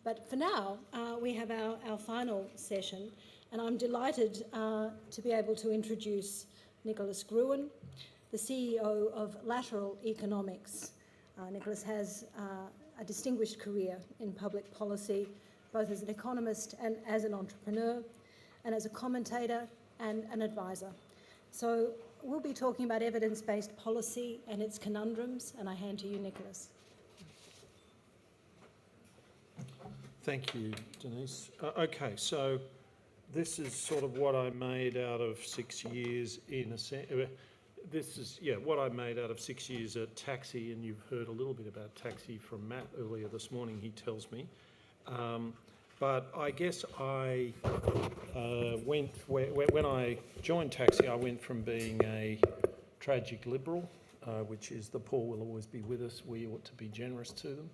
But for now, we have our final session, and I'm delighted to be able to introduce Nicholas Gruen, the CEO of Lateral Economics. Nicholas has a distinguished career in public policy, both as an economist and as an entrepreneur, and as a commentator and an advisor. So we'll be talking about evidence-based policy and its conundrums, and I hand to you, Nicholas. Thank you, Denise. Okay, so this is sort of what I made out of 6 years in a sense. This is, what I made out of 6 years at Taxi, and you've heard a little bit about Taxi from Matt earlier this morning, he tells me. But I guess I when I joined Taxi, I went from being a tragic liberal, which is the poor will always be with us, we ought to be generous to them,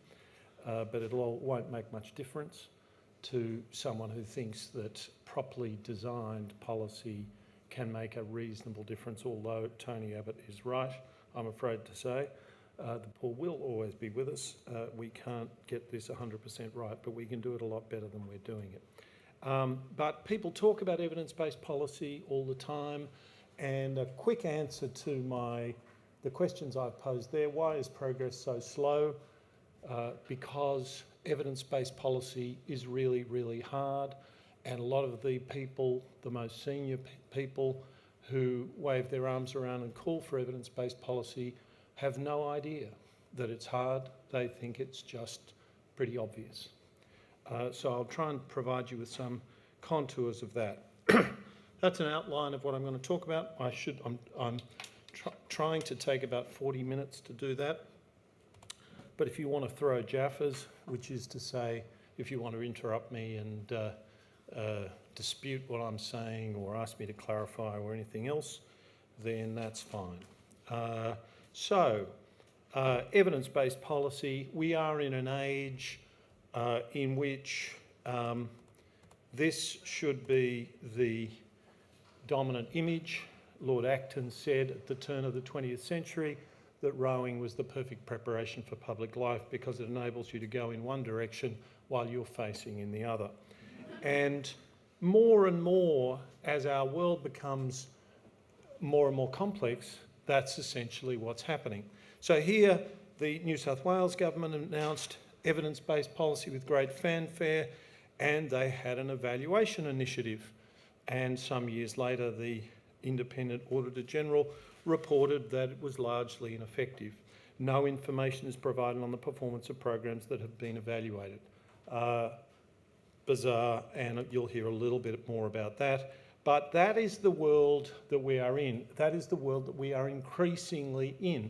but it won't make much difference, to someone who thinks that properly designed policy can make a reasonable difference, although Tony Abbott is right, I'm afraid to say. The poor will always be with us. We can't get this 100% right, but we can do it a lot better than we're doing it. But people talk about evidence-based policy all the time, and a quick answer to the questions I've posed there: why is progress so slow? Because evidence-based policy is really, really hard, and a lot of the people, the most senior people who wave their arms around and call for evidence-based policy, have no idea that it's hard. They think it's just pretty obvious. So I'll try and provide you with some contours of that. That's an outline of what I'm going to talk about. I'm trying to take about 40 minutes to do that. But if you want to throw jaffas, which is to say, if you want to interrupt me and dispute what I'm saying or ask me to clarify or anything else, then that's fine. So, evidence-based policy, we are in an age in which this should be the dominant image. Lord Acton said at the turn of the 20th century that rowing was the perfect preparation for public life because it enables you to go in one direction while you're facing in the other. And more, as our world becomes more and more complex, that's essentially what's happening. So here, the New South Wales government announced evidence-based policy with great fanfare, and they had an evaluation initiative. And some years later, the Independent Auditor General reported that it was largely ineffective. No information is provided on the performance of programs that have been evaluated. Bizarre, and you'll hear a little bit more about that. But that is the world that we are in. That is the world that we are increasingly in.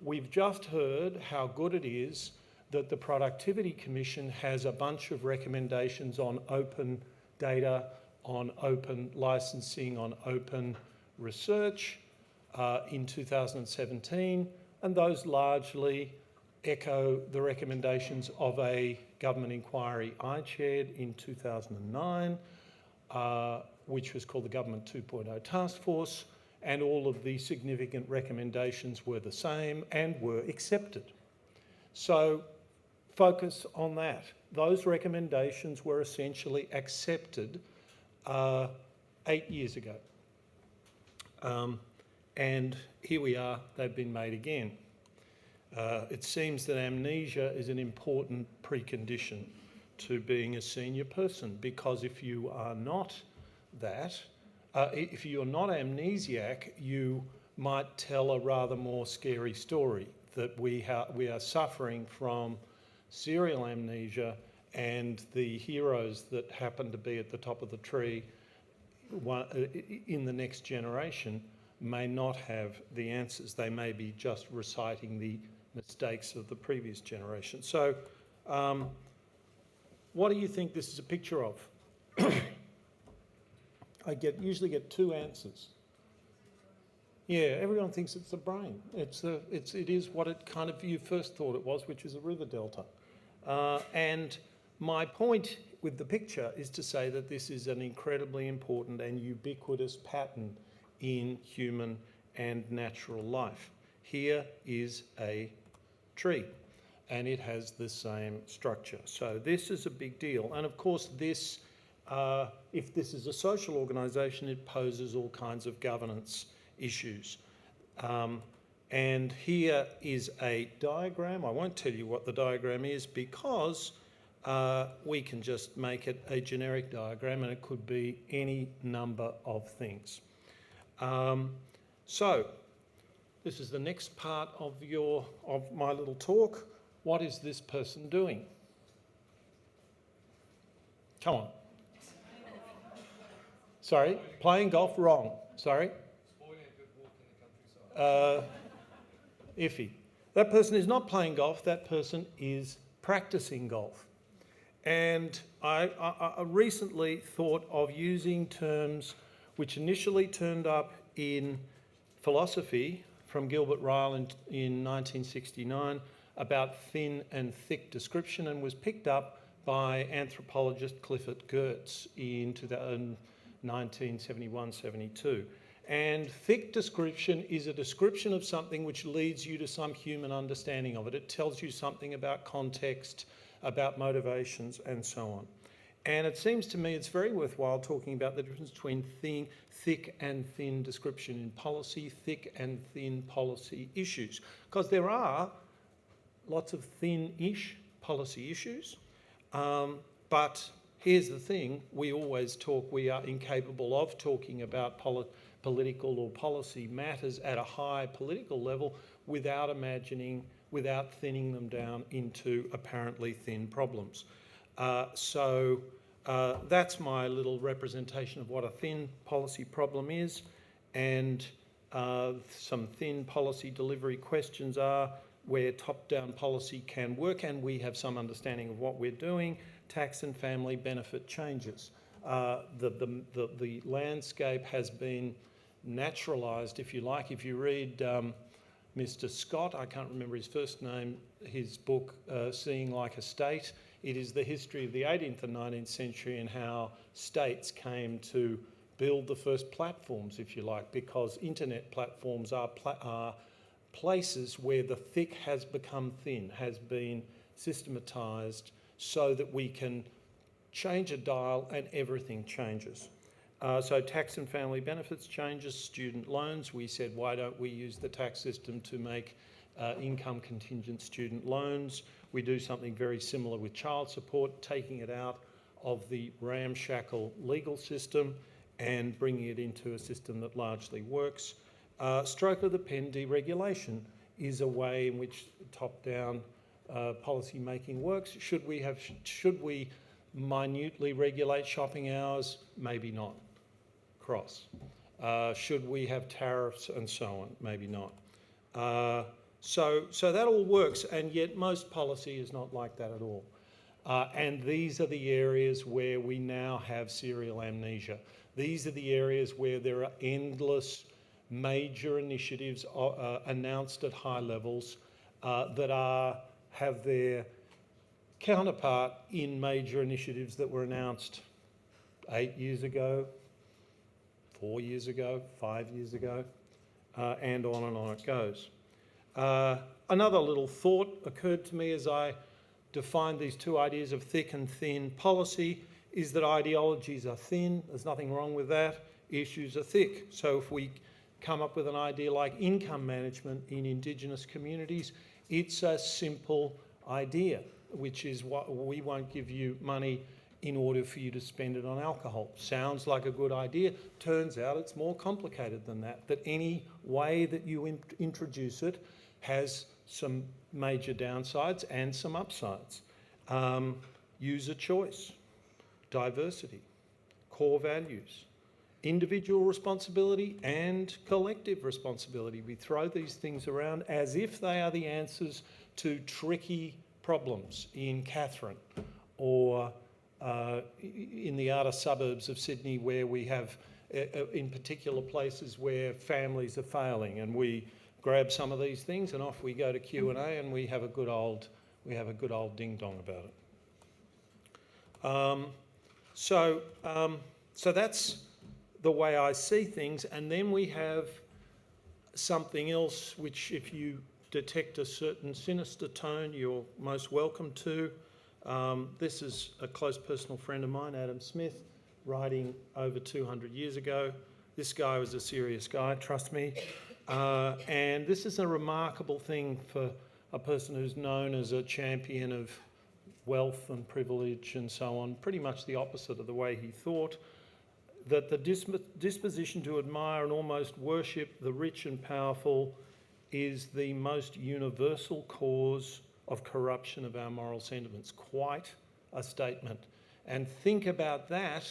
We've just heard how good it is that the Productivity Commission has a bunch of recommendations on open data, on open licensing, on open research in 2017, and those largely echo the recommendations of a government inquiry I chaired in 2009, which was called the Government 2.0 Task Force, and all of the significant recommendations were the same and were accepted. So focus on that. Those recommendations were essentially accepted 8 years ago. And here we are, they've been made again. It seems that amnesia is an important precondition to being a senior person, because if you are not that, if you're not amnesiac, you might tell a rather more scary story, that we are suffering from serial amnesia, and the heroes that happen to be at the top of the tree in the next generation may not have the answers. They may be just reciting the mistakes of the previous generation. So what do you think this is a picture of? I usually get two answers. Yeah, everyone thinks it's the brain. It is what it kind of you first thought it was, which is a river delta. And my point with the picture is to say that this is an incredibly important and ubiquitous pattern in human and natural life. Here is a tree. and it has the same structure. So this is a big deal. And of course this, if this is a social organisation, it poses all kinds of governance issues. And here is a diagram. I won't tell you what the diagram is because we can just make it a generic diagram, and it could be any number of things. So this is the next part of my little talk. What is this person doing? Come on. Sorry, playing golf, wrong. Sorry. Spoiling a good walk in the countryside. Iffy. That person is not playing golf, that person is practicing golf. And I recently thought of using terms which initially turned up in philosophy from Gilbert Ryle in 1969 about thin and thick description, and was picked up by anthropologist Clifford Geertz in 1971-72. And thick description is a description of something which leads you to some human understanding of it. It tells you something about context, about motivations, and so on. And it seems to me it's very worthwhile talking about the difference between thick and thin description in policy, thick and thin policy issues. Because there are lots of thin-ish policy issues, but here's the thing, we are incapable of talking about political or policy matters at a high political level without thinning them down into apparently thin problems. So that's my little representation of what a thin policy problem is, and some thin policy delivery questions are where top-down policy can work and we have some understanding of what we're doing. Tax and family benefit changes. The landscape has been naturalised, if you like. If you read Mr. Scott, I can't remember his first name, his book, Seeing Like a State, it is the history of the 18th and 19th century and how states came to build the first platforms, if you like, because internet platforms are places where the thick has become thin, has been systematised so that we can change a dial and everything changes. So tax and family benefits changes, student loans. We said, why don't we use the tax system to make income contingent student loans? We do something very similar with child support, taking it out of the ramshackle legal system and bringing it into a system that largely works. Stroke of the pen deregulation is a way in which top-down policy making works. Should we minutely regulate shopping hours? Maybe not. Cross. Should we have tariffs and so on? Maybe not. So that all works, and yet most policy is not like that at all. And these are the areas where we now have serial amnesia. These are the areas where there are endless major initiatives announced at high levels that have their counterpart in major initiatives that were announced 8 years ago, 4 years ago, 5 years ago, and on it goes. Another little thought occurred to me as I defined these two ideas of thick and thin policy is that ideologies are thin. There's nothing wrong with that. Issues are thick. So if we come up with an idea like income management in Indigenous communities, it's a simple idea, which is what we won't give you money in order for you to spend it on alcohol. Sounds like a good idea. Turns out it's more complicated than that, that any way that you introduce it has some major downsides and some upsides. User choice, diversity, core values, individual responsibility and collective responsibility. We throw these things around as if they are the answers to tricky problems in Katherine or in the outer suburbs of Sydney, where we have in particular places where families are failing, and we grab some of these things and off we go to Q&A and we have a good old ding dong about it. So that's the way I see things, and then we have something else which, if you detect a certain sinister tone, you're most welcome to. This is a close personal friend of mine, Adam Smith, writing over 200 years ago. This guy was a serious guy, trust me. And this is a remarkable thing for a person who's known as a champion of wealth and privilege and so on, pretty much the opposite of the way he thought, that the disposition to admire and almost worship the rich and powerful is the most universal cause of corruption of our moral sentiments. Quite a statement. And think about that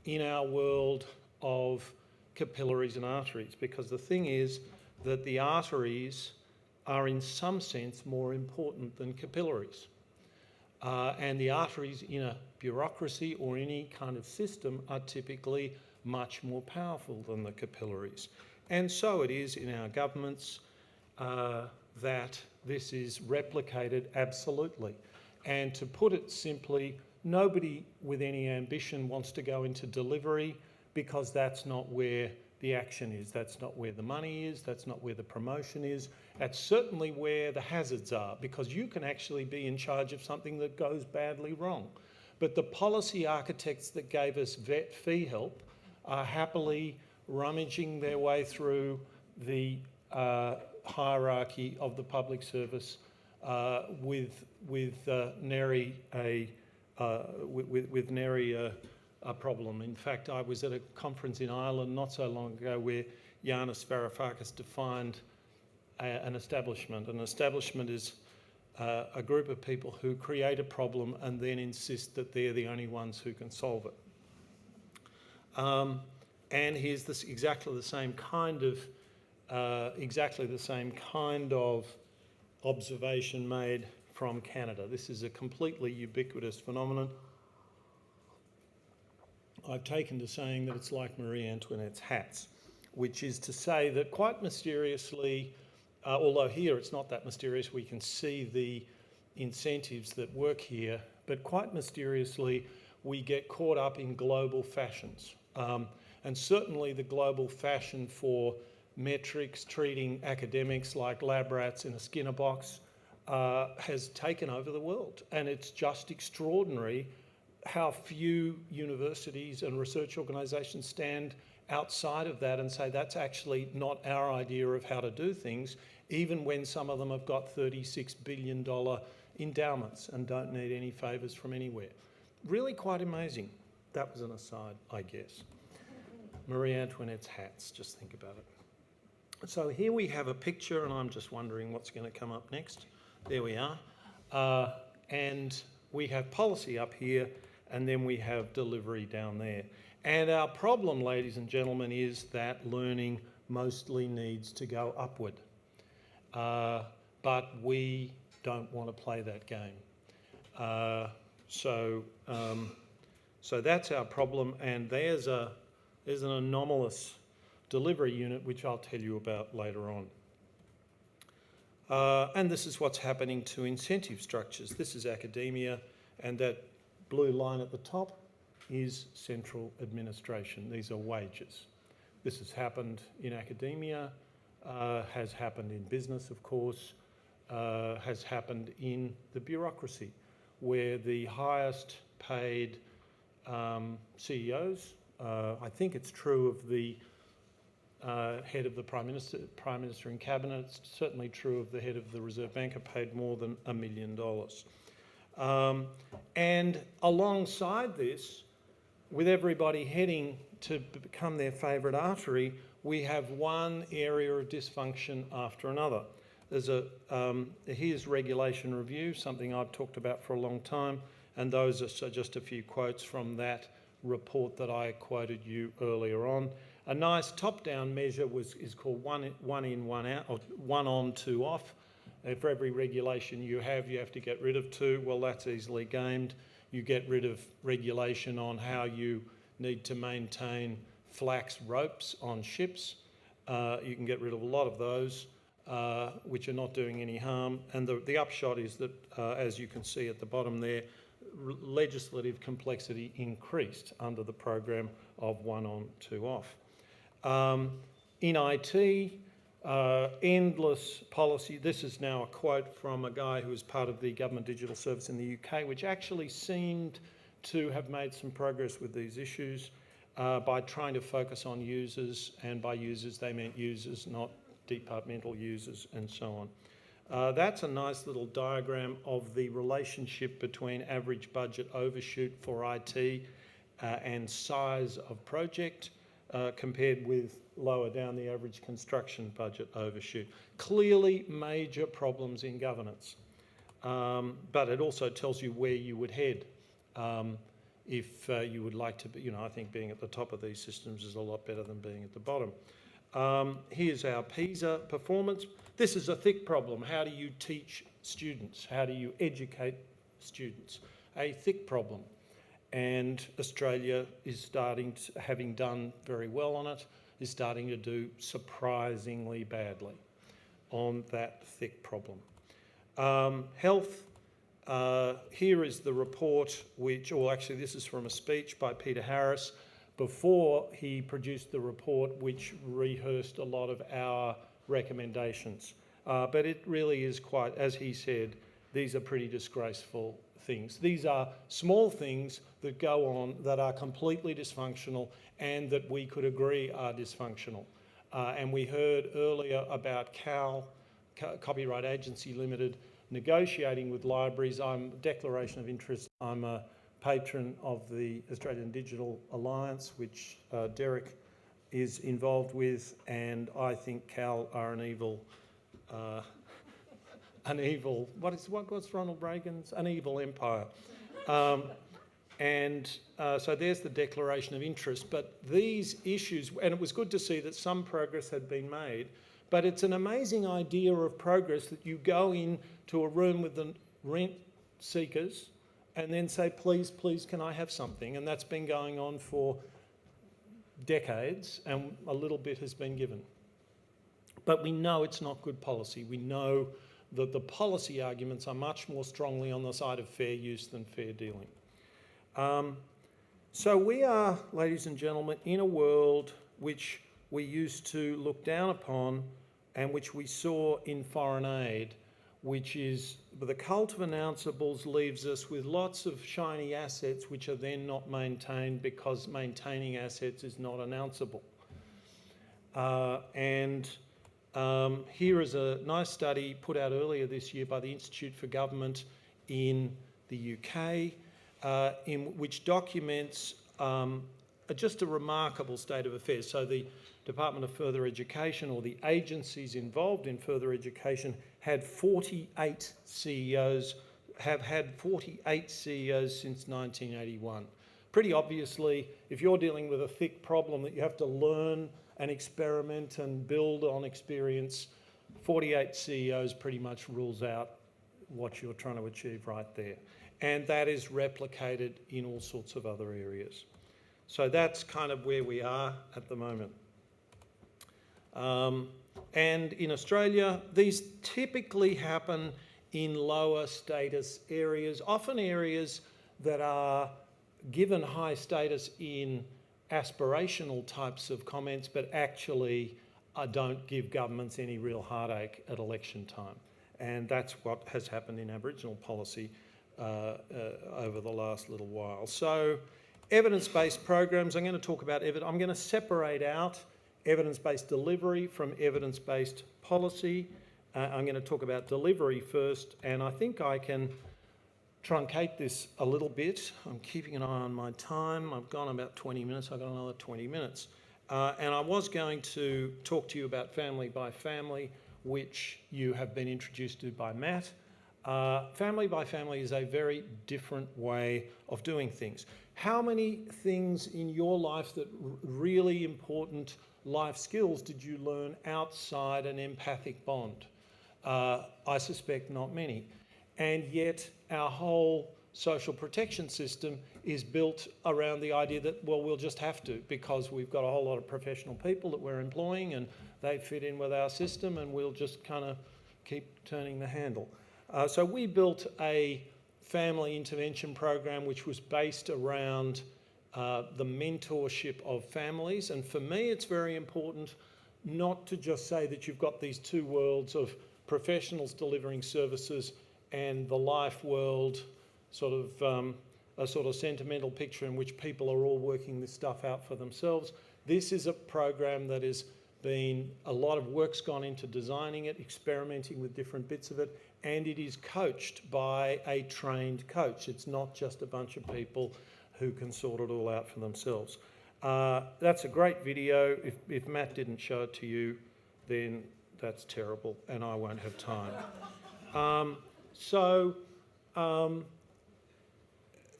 in our world of capillaries and arteries, because the thing is that the arteries are in some sense more important than capillaries. And the arteries in a bureaucracy or any kind of system are typically much more powerful than the capillaries. And so it is in our governments that this is replicated absolutely. And to put it simply, nobody with any ambition wants to go into delivery because that's not where the action is, that's not where the money is, that's not where the promotion is, that's certainly where the hazards are, because you can actually be in charge of something that goes badly wrong. But the policy architects that gave us vet fee help are happily rummaging their way through the hierarchy of the public service with nary a problem. In fact, I was at a conference in Ireland not so long ago where Yanis Varoufakis defined an establishment. An establishment is a group of people who create a problem and then insist that they're the only ones who can solve it. And here's this exactly the same kind of observation made from Canada. This is a completely ubiquitous phenomenon. I've taken to saying that it's like Marie Antoinette's hats, which is to say that quite mysteriously, although here it's not that mysterious, we can see the incentives that work here, but quite mysteriously we get caught up in global fashions. And certainly the global fashion for metrics, treating academics like lab rats in a Skinner box, has taken over the world. And it's just extraordinary how few universities and research organisations stand outside of that and say that's actually not our idea of how to do things, even when some of them have got $36 billion endowments and don't need any favours from anywhere. Really quite amazing. That was an aside, I guess. Marie Antoinette's hats, just think about it. So here we have a picture, and I'm just wondering what's going to come up next. There we are. And we have policy up here, and then we have delivery down there. And our problem, ladies and gentlemen, is that learning mostly needs to go upward. But we don't want to play that game. So that's our problem, and there's an anomalous delivery unit, which I'll tell you about later on. And this is what's happening to incentive structures. This is academia, and that blue line at the top is central administration. These are wages. This has happened in academia, has happened in business, of course, has happened in the bureaucracy, where the highest paid CEOs, I think it's true of the head of the Prime Minister and Cabinet, it's certainly true of the head of the Reserve Bank, are paid more than $1 million. And alongside this, with everybody heading to become their favourite artery, we have one area of dysfunction after another. There's here's regulation review, something I've talked about for a long time, and those are just a few quotes from that report that I quoted you earlier on. A nice top-down measure is called one in, one out, or one on, two off. For every regulation you have to get rid of two. Well, that's easily gamed. You get rid of regulation on how you need to maintain flax ropes on ships. You can get rid of a lot of those, which are not doing any harm. And the upshot is that, as you can see at the bottom there, legislative complexity increased under the program of one on, two off. In IT, endless policy. This is now a quote from a guy who was part of the Government Digital Service in the UK, which actually seemed to have made some progress with these issues by trying to focus on users, and by users they meant users, not departmental users, and so on. That's a nice little diagram of the relationship between average budget overshoot for IT and size of project compared with lower down the average construction budget overshoot. Clearly major problems in governance, but it also tells you where you would head if you would like to be, I think being at the top of these systems is a lot better than being at the bottom. Here's our PISA performance. This is a thick problem. How do you teach students? How do you educate students? A thick problem. And Australia is starting to, having done very well on it, is starting to do surprisingly badly on that thick problem. Health, here is the report actually this is from a speech by Peter Harris before he produced the report, which rehearsed a lot of our recommendations. But it really is quite, as he said, these are pretty disgraceful things. These are small things that go on that are completely dysfunctional and that we could agree are dysfunctional. And we heard earlier about CAL, Copyright Agency Limited, negotiating with libraries. Declaration of interest, I'm a patron of the Australian Digital Alliance, which Derek is involved with, and I think CAL are an evil, what's Ronald Reagan's? An evil empire. So there's the declaration of interest, but these issues, and it was good to see that some progress had been made, but it's an amazing idea of progress that you go into a room with the rent seekers and then say, please, can I have something? And that's been going on for decades, and a little bit has been given. But we know it's not good policy. We know that the policy arguments are much more strongly on the side of fair use than fair dealing. So we are, ladies and gentlemen, in a world which we used to look down upon and which we saw in foreign aid, which is the cult of announceables leaves us with lots of shiny assets which are then not maintained because maintaining assets is not announceable. Here is a nice study put out earlier this year by the Institute for Government in the UK, which documents just a remarkable state of affairs. So the Department of Further Education, or the agencies involved in further education, had 48 CEOs, have had 48 CEOs since 1981. Pretty obviously, if you're dealing with a thick problem that you have to learn and experiment and build on experience, 48 CEOs pretty much rules out what you're trying to achieve right there. And that is replicated in all sorts of other areas. So that's kind of where we are at the moment. And in Australia, these typically happen in lower status areas, often areas that are given high status in aspirational types of comments, but actually don't give governments any real heartache at election time. And that's what has happened in Aboriginal policy over the last little while. So evidence-based programs, I'm going to talk about I'm going to separate out evidence-based delivery from evidence-based policy. I'm going to talk about delivery first, and I think I can truncate this a little bit. I'm keeping an eye on my time. I've gone about 20 minutes. I've got another 20 minutes. And I was going to talk to you about family by family, which you have been introduced to by Matt. Family by family is a very different way of doing things. How many things in your life that really important life skills did you learn outside an empathic bond? I suspect not many. And yet our whole social protection system is built around the idea that, well, we'll just have to, because we've got a whole lot of professional people that we're employing and they fit in with our system, and we'll just kind of keep turning the handle. So we built a family intervention program which was based around the mentorship of families. And for me, it's very important not to just say that you've got these two worlds of professionals delivering services and the life world, a sort of sentimental picture in which people are all working this stuff out for themselves. This is a program that has been, a lot of work's gone into designing it, experimenting with different bits of it, and it is coached by a trained coach. It's not just a bunch of people who can sort it all out for themselves. That's a great video. If Matt didn't show it to you, then that's terrible, and I won't have time.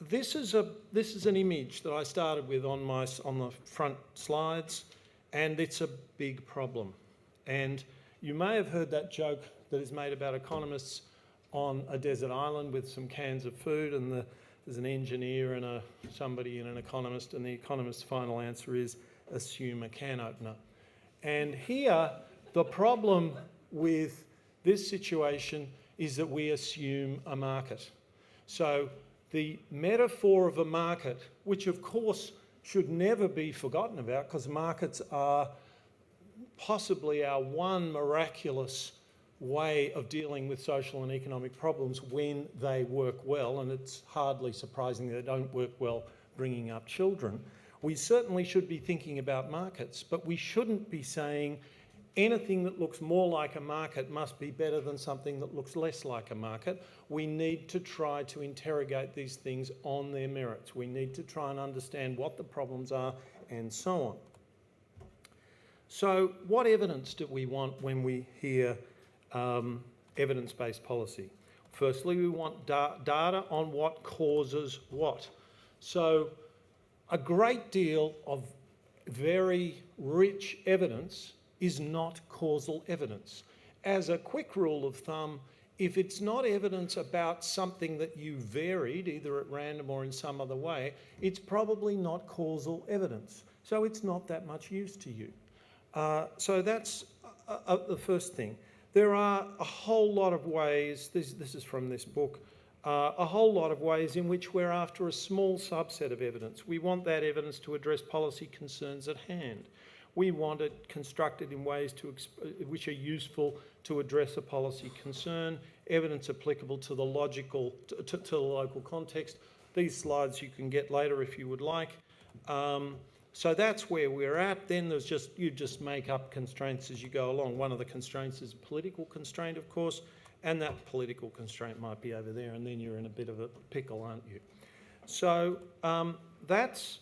This is an image that I started with on the front slides, and it's a big problem. And you may have heard that joke that is made about economists on a desert island with some cans of food, and there's an engineer and somebody and an economist, and the economist's final answer is assume a can opener. And here, the problem with this situation is that we assume a market. So the metaphor of a market, which of course should never be forgotten about, because markets are possibly our one miraculous way of dealing with social and economic problems when they work well, and it's hardly surprising they don't work well bringing up children. We certainly should be thinking about markets, but we shouldn't be saying anything that looks more like a market must be better than something that looks less like a market. We need to try to interrogate these things on their merits. We need to try and understand what the problems are and so on. So what evidence do we want when we hear evidence-based policy? Firstly, we want data on what causes what. So a great deal of very rich evidence is not causal evidence. As a quick rule of thumb, if it's not evidence about something that you varied, either at random or in some other way, it's probably not causal evidence. So it's not that much use to you. So that's the first thing. There are a whole lot of ways, this is from this book, a whole lot of ways in which we're after a small subset of evidence. We want that evidence to address policy concerns at hand. We want it constructed in ways which are useful to address a policy concern, evidence applicable to the to the local context. These slides you can get later if you would like. So that's where we're at. Then there's you just make up constraints as you go along. One of the constraints is a political constraint, of course, and that political constraint might be over there, and then you're in a bit of a pickle, aren't you? So that's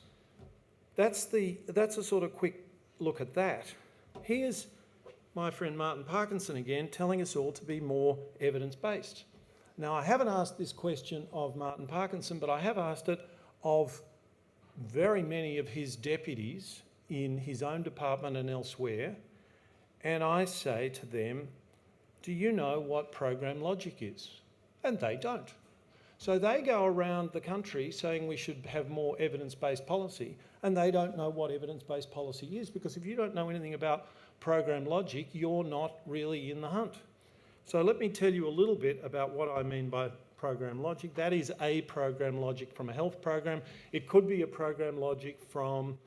a sort of quick look at that. Here's my friend Martin Parkinson again telling us all to be more evidence-based. Now, I haven't asked this question of Martin Parkinson, but I have asked it of very many of his deputies in his own department and elsewhere, and I say to them, do you know what program logic is? And they don't. So they go around the country saying we should have more evidence-based policy, and they don't know what evidence-based policy is, because if you don't know anything about program logic, you're not really in the hunt. So let me tell you a little bit about what I mean by program logic. That is a program logic from a health program. It could be a program logic from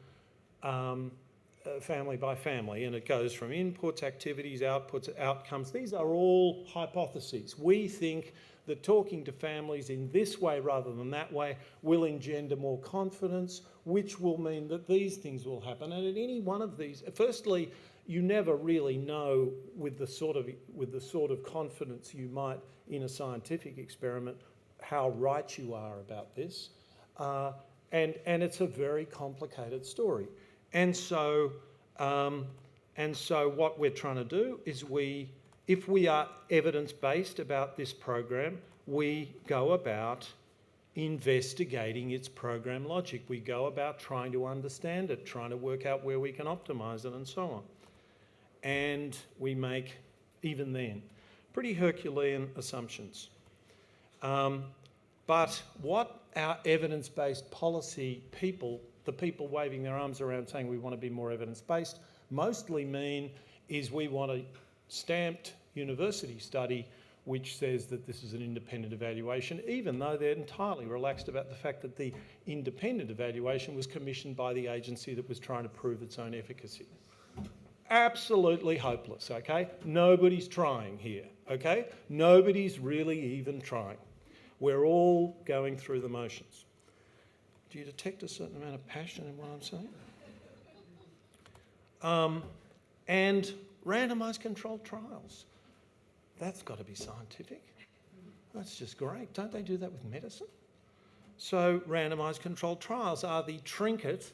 family by family, and it goes from inputs, activities, outputs, outcomes. These are all hypotheses. We think that talking to families in this way rather than that way will engender more confidence, which will mean that these things will happen. And at any one of these, firstly, you never really know with the sort of confidence you might in a scientific experiment how right you are about this, and it's a very complicated story. And so what we're trying to do is if we are evidence-based about this program, we go about investigating its program logic. We go about trying to understand it, trying to work out where we can optimise it and so on. And we make, even then, pretty Herculean assumptions. But what our evidence-based policy people, the people waving their arms around saying we want to be more evidence-based, mostly mean is we want a stamped university study which says that this is an independent evaluation, even though they're entirely relaxed about the fact that the independent evaluation was commissioned by the agency that was trying to prove its own efficacy. Absolutely hopeless, okay? Nobody's trying here, okay? Nobody's really even trying. We're all going through the motions. Do you detect a certain amount of passion in what I'm saying? And randomised controlled trials. That's got to be scientific. That's just great. Don't they do that with medicine? So randomised controlled trials are the trinket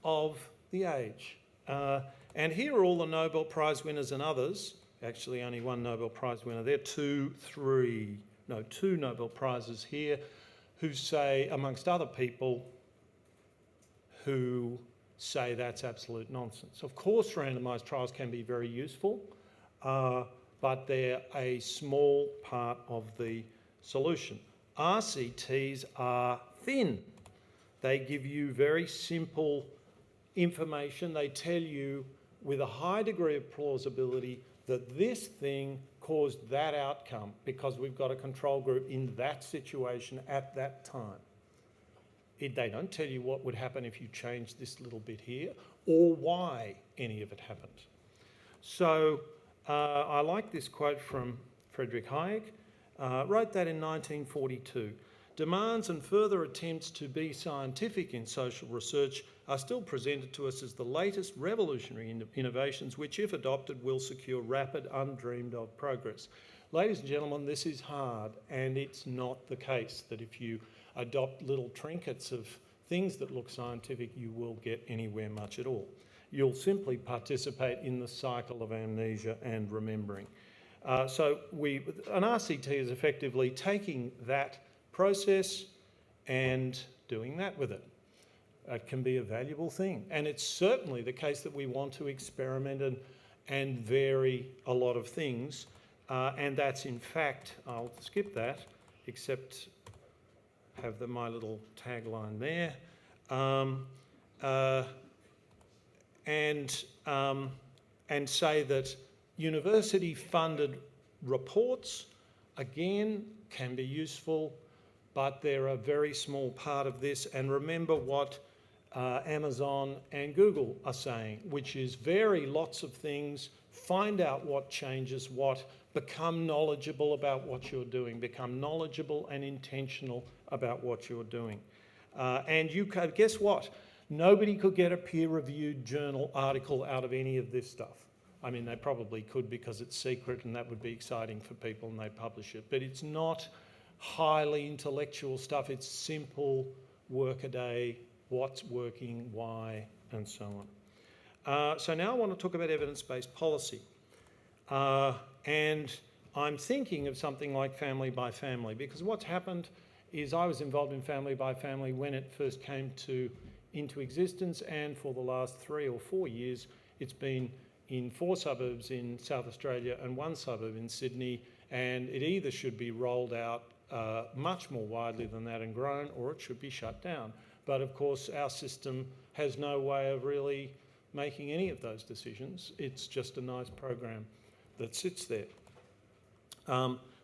of the age. And here are all the Nobel Prize winners and others. Actually, only one Nobel Prize winner there. Two Nobel Prizes here who say, amongst other people, who say that's absolute nonsense. Of course, randomised trials can be very useful, but they're a small part of the solution. RCTs are thin. They give you very simple information. They tell you with a high degree of plausibility that this thing caused that outcome because we've got a control group in that situation at that time. They don't tell you what would happen if you changed this little bit here or why any of it happened. So I like this quote from Friedrich Hayek. Wrote that in 1942. Demands and further attempts to be scientific in social research are still presented to us as the latest revolutionary innovations which, if adopted, will secure rapid, undreamed of progress. Ladies and gentlemen, this is hard, and it's not the case that if you adopt little trinkets of things that look scientific, you will get anywhere much at all. You'll simply participate in the cycle of amnesia and remembering. So an RCT is effectively taking that process and doing that with it. It can be a valuable thing. And it's certainly the case that we want to experiment and vary a lot of things. And that's in fact, I'll skip that, except have my little tagline there. And say that university-funded reports, again, can be useful, but they're a very small part of this. And remember what Amazon and Google are saying, which is vary lots of things, find out what changes what, become knowledgeable about what you're doing, become knowledgeable and intentional about what you're doing. And you could, guess what? Nobody could get a peer-reviewed journal article out of any of this stuff. I mean, they probably could because it's secret and that would be exciting for people and they publish it. But it's not highly intellectual stuff. It's simple work-a-day, what's working, why, and so on. So now I want to talk about evidence-based policy. And I'm thinking of something like family by family, because what's happened is I was involved in family by family when it first came into existence, and for the last 3 or 4 years it's been in 4 suburbs in South Australia and 1 suburb in Sydney, and it either should be rolled out much more widely than that and grown, or it should be shut down. But of course our system has no way of really making any of those decisions. It's just a nice program that sits there.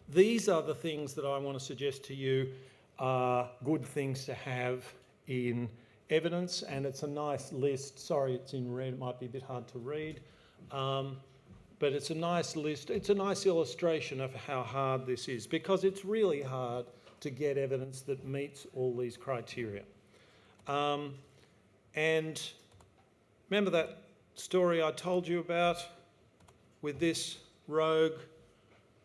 These are the things that I want to suggest to you are good things to have in evidence, and it's a nice list. Sorry, it's in red, it might be a bit hard to read, but it's a nice list. It's a nice illustration of how hard this is, because it's really hard to get evidence that meets all these criteria. And remember that story I told you about with this rogue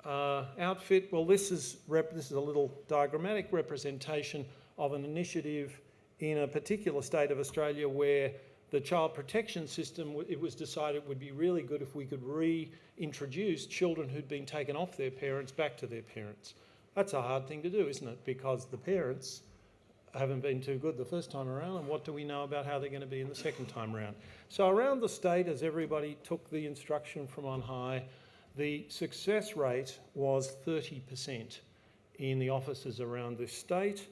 outfit? Well, this is a little diagrammatic representation of an initiative in a particular state of Australia where the child protection system, it was decided it would be really good if we could reintroduce children who'd been taken off their parents back to their parents. That's a hard thing to do, isn't it? Because the parents haven't been too good the first time around, and what do we know about how they're going to be in the second time around? So around the state, as everybody took the instruction from on high, the success rate was 30% in the offices around this state.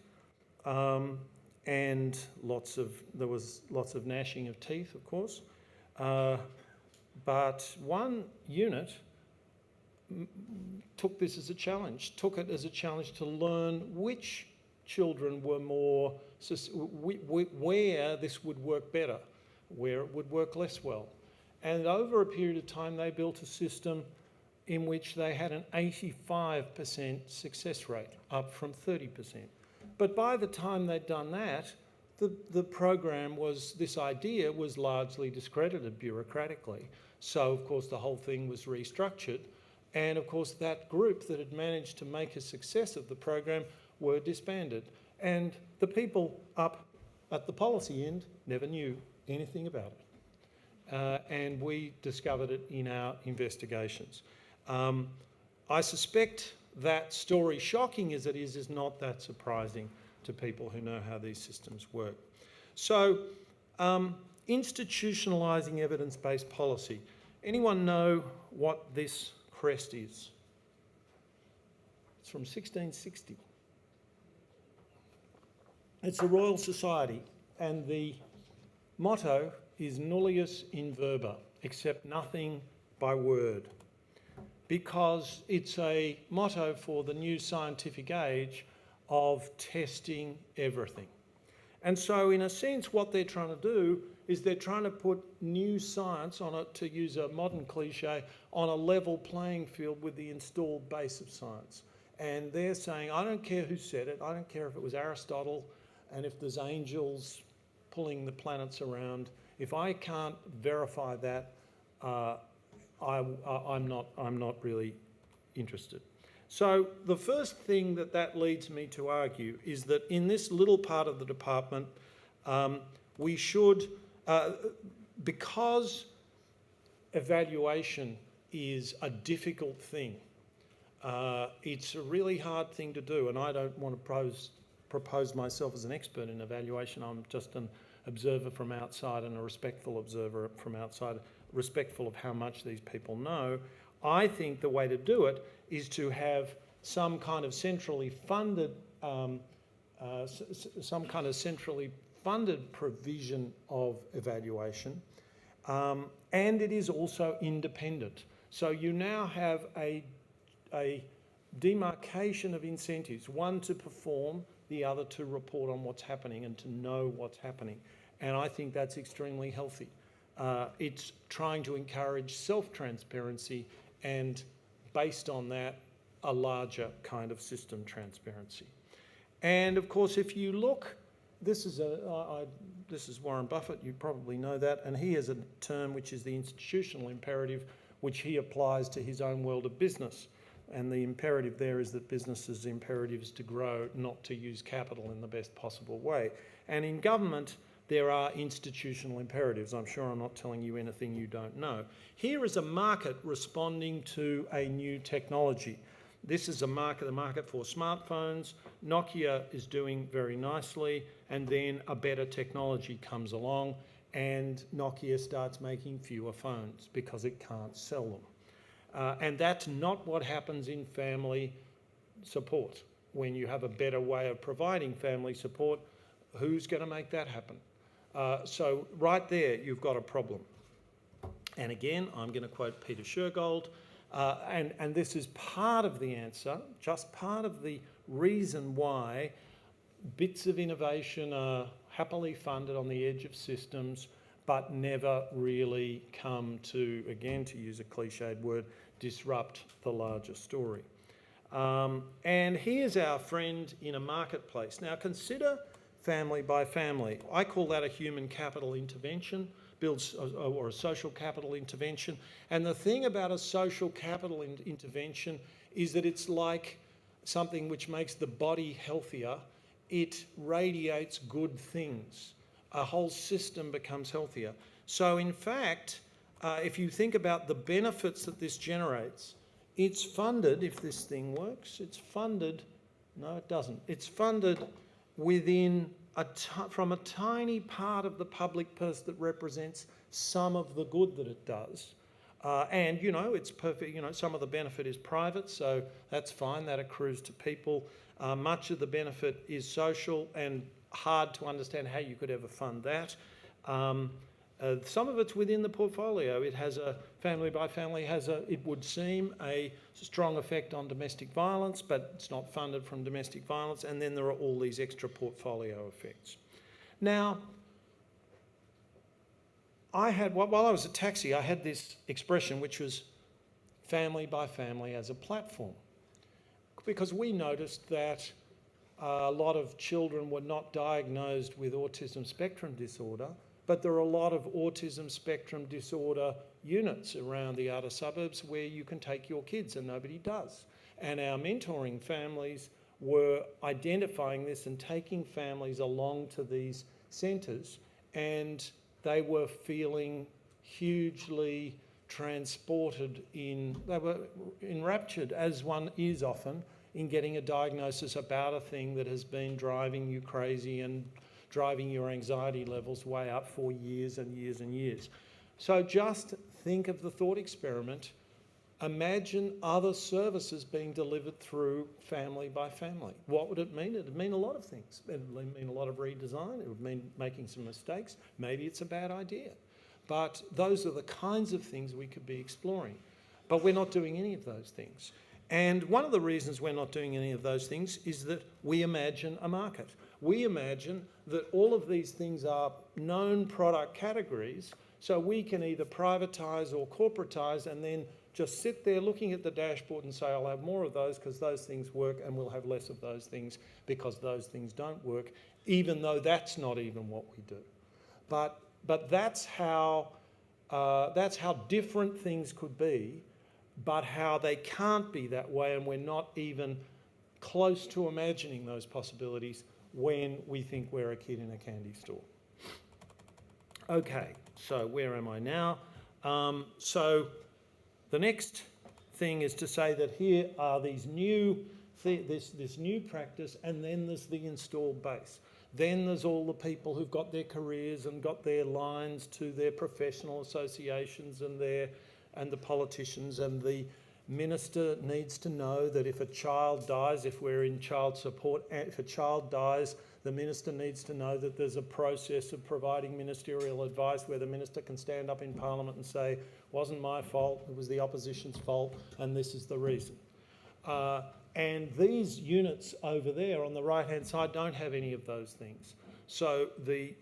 And there was lots of gnashing of teeth, of course. But one unit took this as a challenge, took it as a challenge to learn which children were more, where this would work better, where it would work less well. And over a period of time, they built a system in which they had an 85% success rate, up from 30%. But by the time they'd done that, the program this idea was largely discredited bureaucratically. So, of course, the whole thing was restructured. And, of course, that group that had managed to make a success of the program were disbanded. And the people up at the policy end never knew anything about it. And we discovered it in our investigations. I suspect that story, shocking as it is not that surprising to people who know how these systems work. So, institutionalising evidence-based policy. Anyone know what this crest is? It's from 1660. It's the Royal Society, and the motto is nullius in verba, except nothing by word, because it's a motto for the new scientific age of testing everything. And so, in a sense, what they're trying to do is they're trying to put new science on it, to use a modern cliche, on a level playing field with the installed base of science. And they're saying, I don't care who said it, I don't care if it was Aristotle, and if there's angels pulling the planets around, if I can't verify that, I'm not really interested. So the first thing that leads me to argue is that in this little part of the department, we should, because evaluation is a difficult thing, it's a really hard thing to do, and I don't want to propose myself as an expert in evaluation. I'm just an observer from outside and a respectful observer from outside, respectful of how much these people know. I think the way to do it is to have some kind of centrally funded, provision of evaluation, and it is also independent. So you now have a demarcation of incentives, one to perform, the other to report on what's happening and to know what's happening. And I think that's extremely healthy. It's trying to encourage self-transparency and, based on that, a larger kind of system transparency. And of course, if you look, this is Warren Buffett, you probably know that, and he has a term which is the institutional imperative, which he applies to his own world of business. And the imperative there is that businesses' imperative is to grow, not to use capital in the best possible way. And in government, there are institutional imperatives. I'm sure I'm not telling you anything you don't know. Here is a market responding to a new technology. This is the market for smartphones. Nokia is doing very nicely, and then a better technology comes along and Nokia starts making fewer phones because it can't sell them. And that's not what happens in family support. When you have a better way of providing family support, who's going to make that happen? So right there, you've got a problem. And again, I'm going to quote Peter Shergold, and this is part of the answer, just part of the reason why bits of innovation are happily funded on the edge of systems, but never really come to, again, to use a cliched word, disrupt the larger story. And here's our friend in a marketplace. Now consider family by family. I call that a human capital intervention, or a social capital intervention. And the thing about a social capital intervention is that it's like something which makes the body healthier. It radiates good things. A whole system becomes healthier. So in fact, if you think about the benefits that this generates, it's funded, if this thing works, it's funded, no it doesn't, it's funded within from a tiny part of the public purse that represents some of the good that it does. And, you know, it's perfect, you know, some of the benefit is private, so that's fine, that accrues to people. Much of the benefit is social and hard to understand how you could ever fund that. Some of it's within the portfolio. It has a, family by family has a, it would seem, a strong effect on domestic violence, but it's not funded from domestic violence, and then there are all these extra portfolio effects. Now, while I was at Taxi, I had this expression which was family by family as a platform, because we noticed that a lot of children were not diagnosed with autism spectrum disorder, but there are a lot of autism spectrum disorder units around the outer suburbs where you can take your kids and nobody does. And our mentoring families were identifying this and taking families along to these centres, and they were feeling hugely transported they were enraptured, as one is often, in getting a diagnosis about a thing that has been driving you crazy and driving your anxiety levels way up for years and years and years. So just think of the thought experiment. Imagine other services being delivered through family by family. What would it mean? It would mean a lot of things. It would mean a lot of redesign. It would mean making some mistakes. Maybe it's a bad idea. But those are the kinds of things we could be exploring. But we're not doing any of those things. And one of the reasons we're not doing any of those things is that we imagine a market. We imagine that all of these things are known product categories, so we can either privatise or corporatise and then just sit there looking at the dashboard and say, I'll have more of those because those things work, and we'll have less of those things because those things don't work, even though that's not even what we do. But that's how different things could be, but how they can't be that way, and we're not even close to imagining those possibilities when we think we're a kid in a candy store. Okay, so where am I now? So the next thing is to say that here are these this new practice, and then there's the installed base. Then there's all the people who've got their careers and got their lines to their professional associations and the politicians, and the minister needs to know that if a child dies, if we're in child support, if a child dies, the minister needs to know that there's a process of providing ministerial advice where the minister can stand up in Parliament and say, wasn't my fault, it was the opposition's fault, and this is the reason. And these units over there on the right-hand side don't have any of those things. So the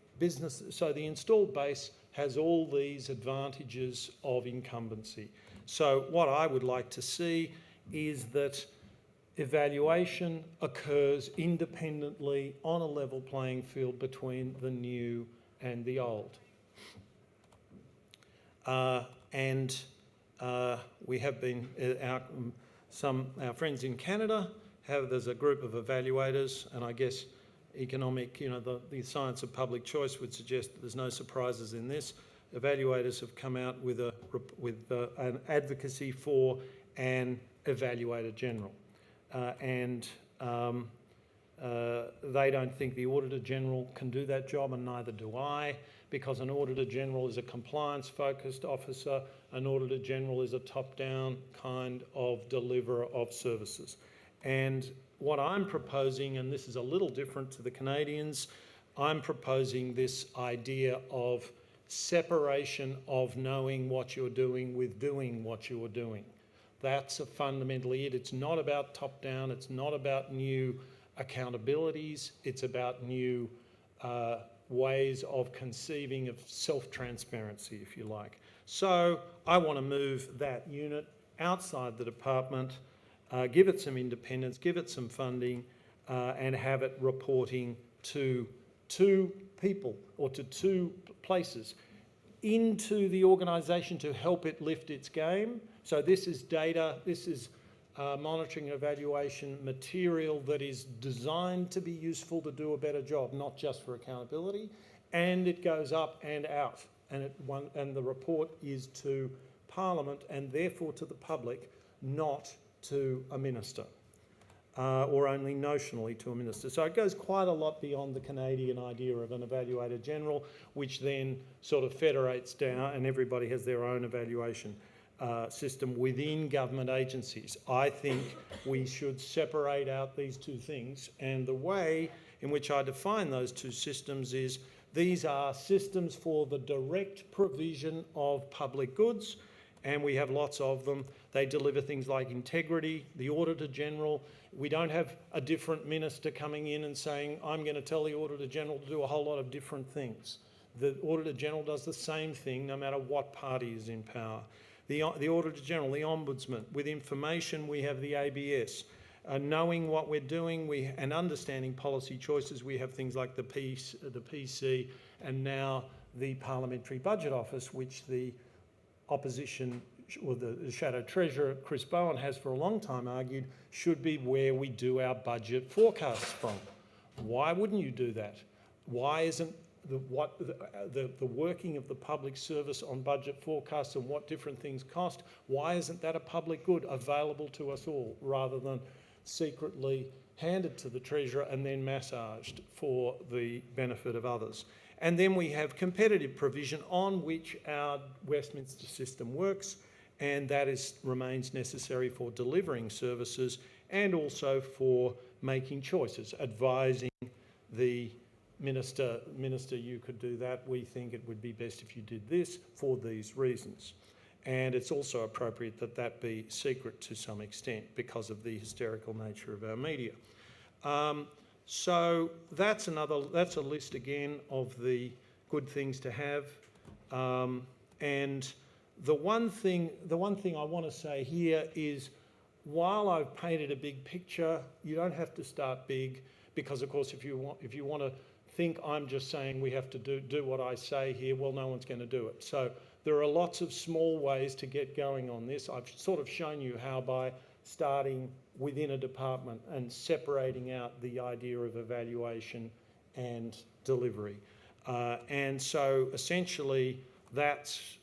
installed base has all these advantages of incumbency. So what I would like to see is that evaluation occurs independently on a level playing field between the new and the old. We have been, our friends in Canada there's a group of evaluators, and I guess the science of public choice would suggest that there's no surprises in this. Evaluators have come out with an advocacy for an evaluator general, and they don't think the Auditor General can do that job, and neither do I, because an Auditor General is a compliance-focused officer. An Auditor General is a top-down kind of deliverer of services. And what I'm proposing, and this is a little different to the Canadians, I'm proposing this idea of separation of knowing what you're doing with doing what you're doing. That's fundamentally it. It's not about top-down. It's not about new accountabilities. It's about new ways of conceiving of self-transparency, if you like. So I want to move that unit outside the department, give it some independence, give it some funding, and have it reporting to two people or to two places into the organisation to help it lift its game. So this is data, this is monitoring and evaluation material that is designed to be useful to do a better job, not just for accountability, and it goes up and out, and the report is to Parliament and therefore to the public, not to a minister, or only notionally to a minister. So it goes quite a lot beyond the Canadian idea of an evaluator general, which then sort of federates down and everybody has their own evaluation system within government agencies. I think we should separate out these two things, and the way in which I define those two systems is these are systems for the direct provision of public goods, and we have lots of them. They deliver things like integrity, the Auditor General. We don't have a different minister coming in and saying, I'm going to tell the Auditor General to do a whole lot of different things. The Auditor General does the same thing no matter what party is in power. The Auditor General, the Ombudsman, with information we have the ABS. Knowing what we're doing and understanding policy choices, we have things like the PC and now the Parliamentary Budget Office, which the opposition or the Shadow Treasurer, Chris Bowen, has for a long time argued should be where we do our budget forecasts from. Why wouldn't you do that? Why isn't the working of the public service on budget forecasts and what different things cost, why isn't that a public good available to us all rather than secretly handed to the Treasurer and then massaged for the benefit of others? And then we have competitive provision on which our Westminster system works, and that remains necessary for delivering services and also for making choices, advising the Minister, you could do that. We think it would be best if you did this for these reasons. And it's also appropriate that that be secret to some extent because of the hysterical nature of our media. So that's a list again of the good things to have. And the one thing I want to say here is, while I've painted a big picture, you don't have to start big, because of course if you want to think I'm just saying we have to do what I say here, well, no one's going to do it. So there are lots of small ways to get going on this. I've sort of shown you how by starting within a department and separating out the idea of evaluation and delivery. And so essentially that's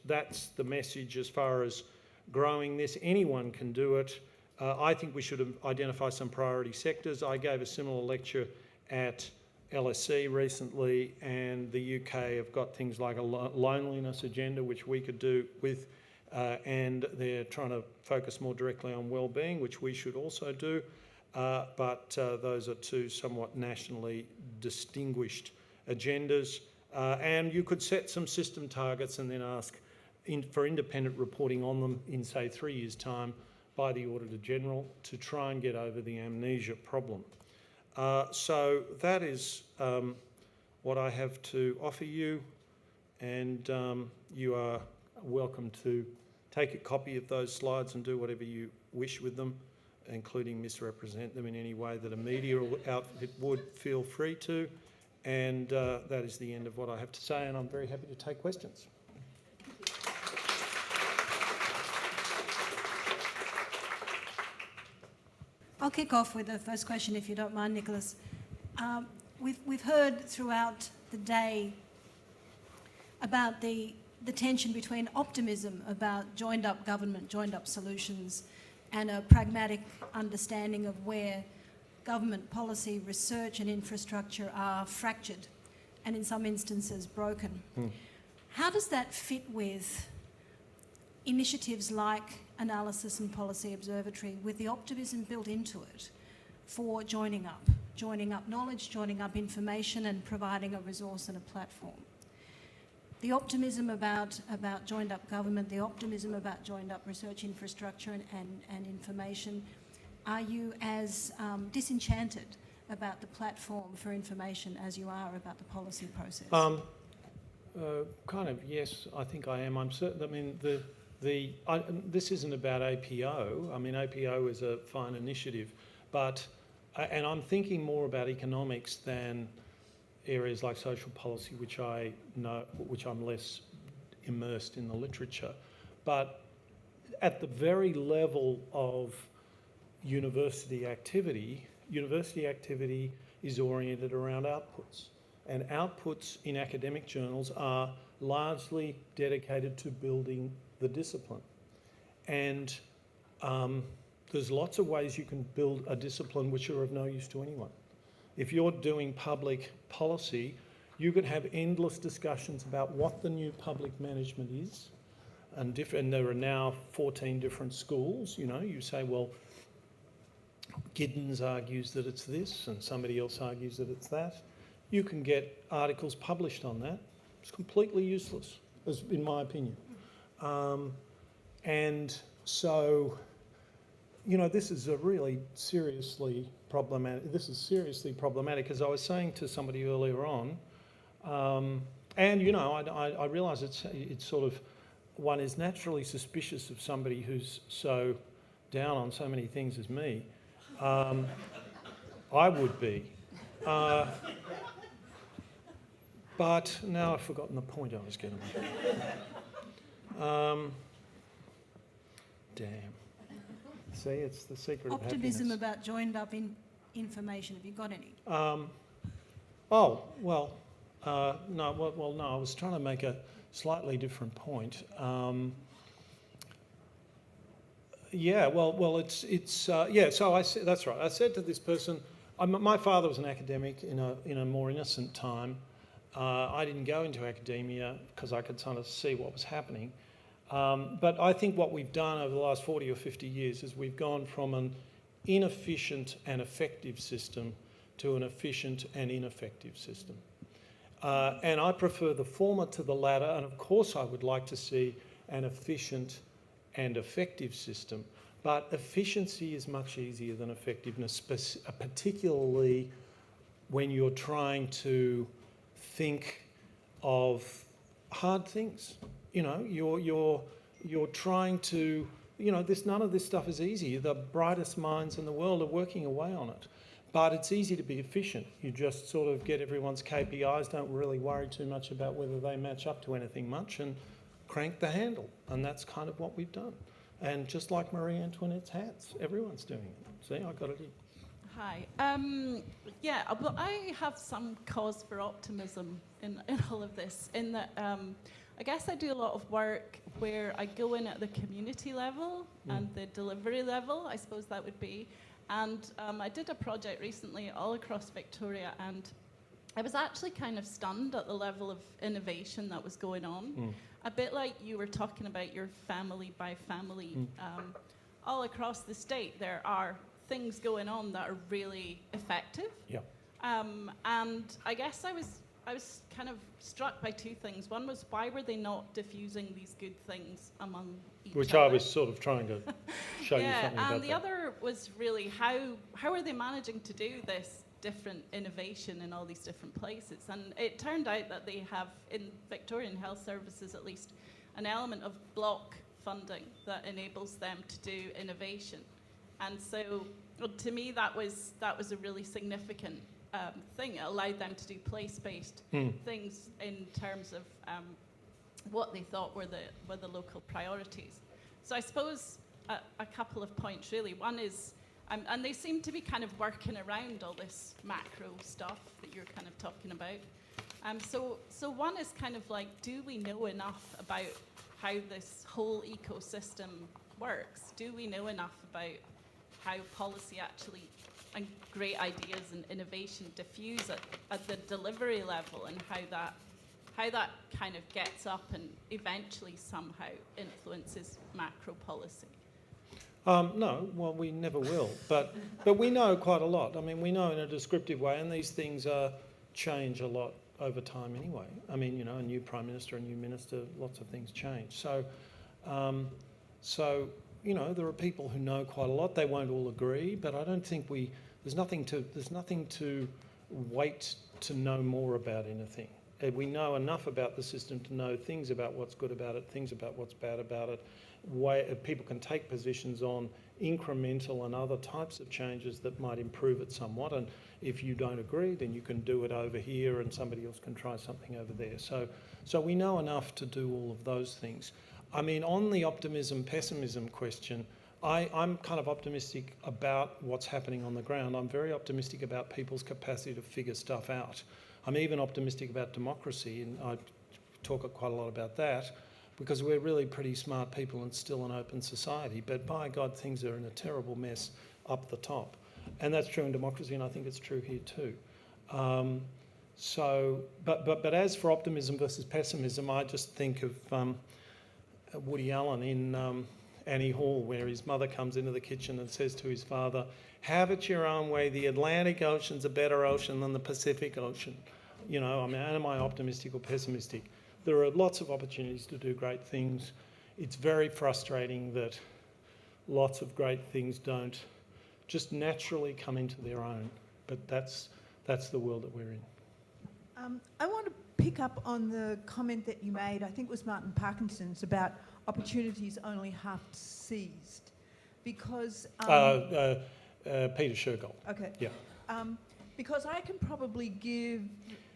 the message as far as growing this. Anyone can do it. I think we should identify some priority sectors. I gave a similar lecture at LSE recently, and the UK have got things like a loneliness agenda, which we could do with, and they're trying to focus more directly on well-being, which we should also do. But those are two somewhat nationally distinguished agendas. And you could set some system targets and then ask for independent reporting on them in, say, 3 years' time by the Auditor General to try and get over the amnesia problem. So that is what I have to offer you, and you are welcome to take a copy of those slides and do whatever you wish with them, including misrepresent them in any way that a media outfit would. Feel free to. And that is the end of what I have to say, and I'm very happy to take questions. I'll kick off with the first question, if you don't mind, Nicholas. We've heard throughout the day about the tension between optimism about joined-up government, joined-up solutions, and a pragmatic understanding of where government policy, research and infrastructure are fractured and in some instances broken. How does that fit with initiatives like Analysis and Policy Observatory, with the optimism built into it for joining up knowledge, joining up information and providing a resource and a platform? The optimism about joined-up government, the optimism about joined-up research infrastructure and information. Are you as disenchanted about the platform for information as you are about the policy process? Kind of, yes, I think I am. I'm certain. I mean, this isn't about APO. I mean, APO is a fine initiative, but and I'm thinking more about economics than areas like social policy, which I'm less immersed in the literature. But at the very level of university activity is oriented around outputs, and outputs in academic journals are largely dedicated to building the discipline. And there's lots of ways you can build a discipline which are of no use to anyone. If you're doing public policy, you could have endless discussions about what the new public management is, and there are now 14 different schools. You know, you say, well, Giddens argues that it's this, and somebody else argues that it's that. You can get articles published on that. It's completely useless, in my opinion. And so, you know, this is seriously problematic. As I was saying to somebody earlier on, And, you know, I realise it's sort of, one is naturally suspicious of somebody who's so down on so many things as me. I would be. But now I've forgotten the point I was going to make. Damn. See, it's the secret of happiness. Optimism about joined up in information. Have you got any? No, I was trying to make a slightly different point. So I said, that's right. I said to this person, my father was an academic in a more innocent time. I didn't go into academia because I could sort of see what was happening. But I think what we've done over the last 40 or 50 years is we've gone from an inefficient and effective system to an efficient and ineffective system. And I prefer the former to the latter, and of course I would like to see an efficient and effective system, but efficiency is much easier than effectiveness, particularly when you're trying to think of hard things. You know, you're trying to, you know, none of this stuff is easy. The brightest minds in the world are working away on it. But it's easy to be efficient. You just sort of get everyone's KPIs, don't really worry too much about whether they match up to anything much, and crank the handle. And that's kind of what we've done. And just like Marie Antoinette's hats, everyone's doing it. See, I got it in. Hi. Well, I have some cause for optimism in all of this, in that I guess I do a lot of work where I go in at the community level and the delivery level, I suppose that would be. And I did a project recently all across Victoria, and I was actually kind of stunned at the level of innovation that was going on. A bit like you were talking about your family by family. All across the state, there are things going on that are really effective. Yeah. And I guess I was kind of struck by two things. One was, why were they not diffusing these good things among each Which other? I was sort of trying to show you something about and the that. other was really how are they managing to do this different innovation in all these different places? And it turned out that they have, in Victorian Health Services at least, an element of block funding that enables them to do innovation. And so, to me, that was a really significant thing. It allowed them to do place-based things in terms of what they thought were the local priorities. So I suppose a couple of points really. One is, and they seem to be kind of working around all this macro stuff that you're kind of talking about. So one is kind of like, do we know enough about how this whole ecosystem works? Do we know enough about how policy actually, and great ideas and innovation diffuse at the delivery level, and how that kind of gets up and eventually somehow influences macro policy? No, well, we never will, but we know quite a lot. I mean, we know in a descriptive way, and these things change a lot over time anyway. I mean, you know, a new Prime Minister, a new Minister, lots of things change. So, you know, there are people who know quite a lot. They won't all agree, but I don't think there's nothing to wait to know more about anything. We know enough about the system to know things about what's good about it, things about what's bad about it. People can take positions on incremental and other types of changes that might improve it somewhat. And if you don't agree, then you can do it over here and somebody else can try something over there. So we know enough to do all of those things. I mean, on the optimism-pessimism question, I'm kind of optimistic about what's happening on the ground. I'm very optimistic about people's capacity to figure stuff out. I'm even optimistic about democracy, and I talk quite a lot about that, because we're really pretty smart people and still an open society. But by God, things are in a terrible mess up the top. And that's true in democracy, and I think it's true here too. But as for optimism versus pessimism, I just think of Woody Allen in Annie Hall, where his mother comes into the kitchen and says to his father, "Have it your own way. The Atlantic Ocean's a better ocean than the Pacific Ocean." You know, I mean, am I optimistic or pessimistic? There are lots of opportunities to do great things. It's very frustrating that lots of great things don't just naturally come into their own. But that's the world that we're in. I want to pick up on the comment that you made, I think it was Martin Parkinson's, about opportunities only half seized. Because... Peter Shergold. Okay. Yeah. Because I can probably give...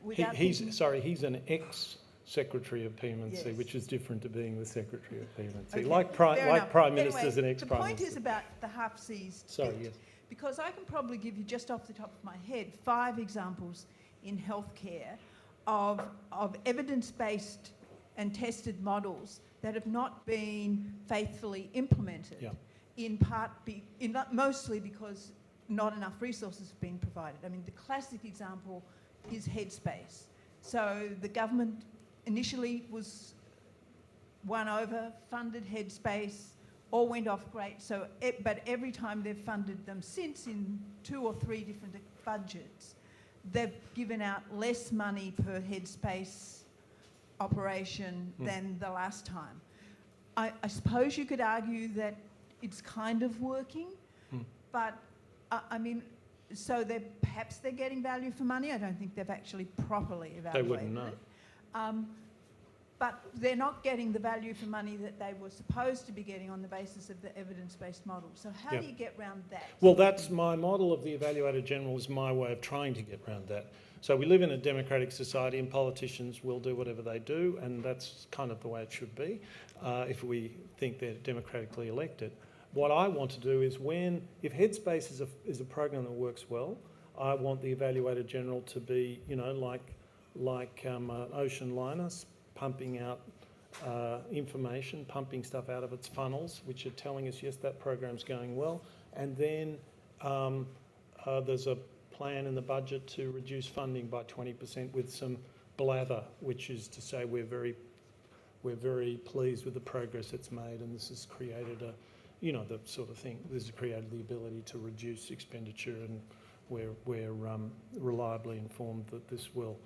without He's thinking- an ex-secretary of PMNC, Yes. which is different to being the secretary of PMNC. Okay, Like fair Prime enough. Ministers and Anyway, ex-Prime the point Ministers. is about the half-seized Sorry, bit. yes. Because I can probably give you, just off the top of my head, 5 examples in healthcare of evidence-based and tested models that have not been faithfully implemented. Yeah. In part, mostly because not enough resources have been provided. I mean, the classic example is Headspace. So the government initially was won over, funded Headspace, all went off great. So, but every time they've funded them since in 2 or 3 different budgets, they've given out less money per Headspace operation than the last time. I suppose you could argue that it's kind of working, but I mean, so perhaps they're getting value for money. I don't think they've actually properly evaluated They wouldn't know. it. But they're not getting the value for money that they were supposed to be getting on the basis of the evidence-based model. So how do you get around that? Well, that's my model of the Evaluator General, is my way of trying to get around that. So we live in a democratic society and politicians will do whatever they do, and that's kind of the way it should be if we think they're democratically elected. What I want to do is if Headspace is a program that works well, I want the Evaluator General to be, you know, like an ocean liner, pumping out information, pumping stuff out of its funnels, which are telling us, yes, that program's going well. And then there's a plan in the budget to reduce funding by 20% with some blather, which is to say we're very pleased with the progress it's made, and this has created the sort of thing. This has created the ability to reduce expenditure, and we're reliably informed that this will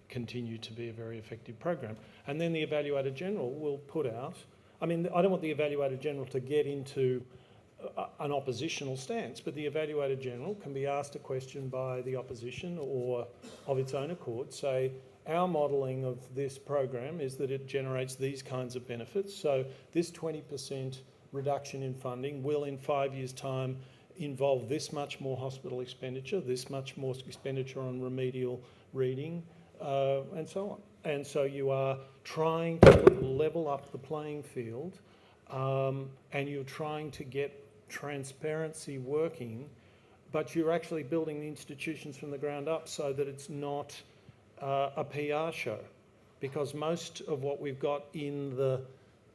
continue to be a very effective program. And then the Evaluator General will put out, I mean, I don't want the Evaluator General to get into an oppositional stance, but the Evaluator General can be asked a question by the opposition or of its own accord, say, our modelling of this program is that it generates these kinds of benefits. So this 20% reduction in funding will in 5 years' time involve this much more hospital expenditure, this much more expenditure on remedial reading, and so on. And so you are trying to level up the playing field, and you're trying to get transparency working, but you're actually building the institutions from the ground up so that it's not a PR show, because most of what we've got in the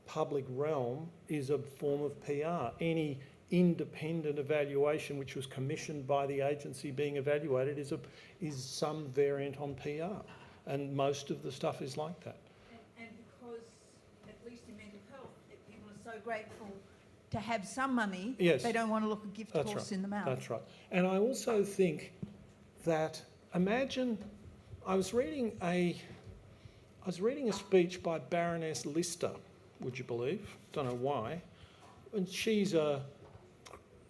public realm is a form of PR. Any independent evaluation which was commissioned by the agency being evaluated is some variant on PR, and most of the stuff is like that. And because, at least in mental health, people are so grateful to have some money, yes, they don't want to look a gift horse right. in the mouth. That's right. And I also think that, imagine, I was reading a speech by Baroness Lister, would you believe? Don't know why. And she's a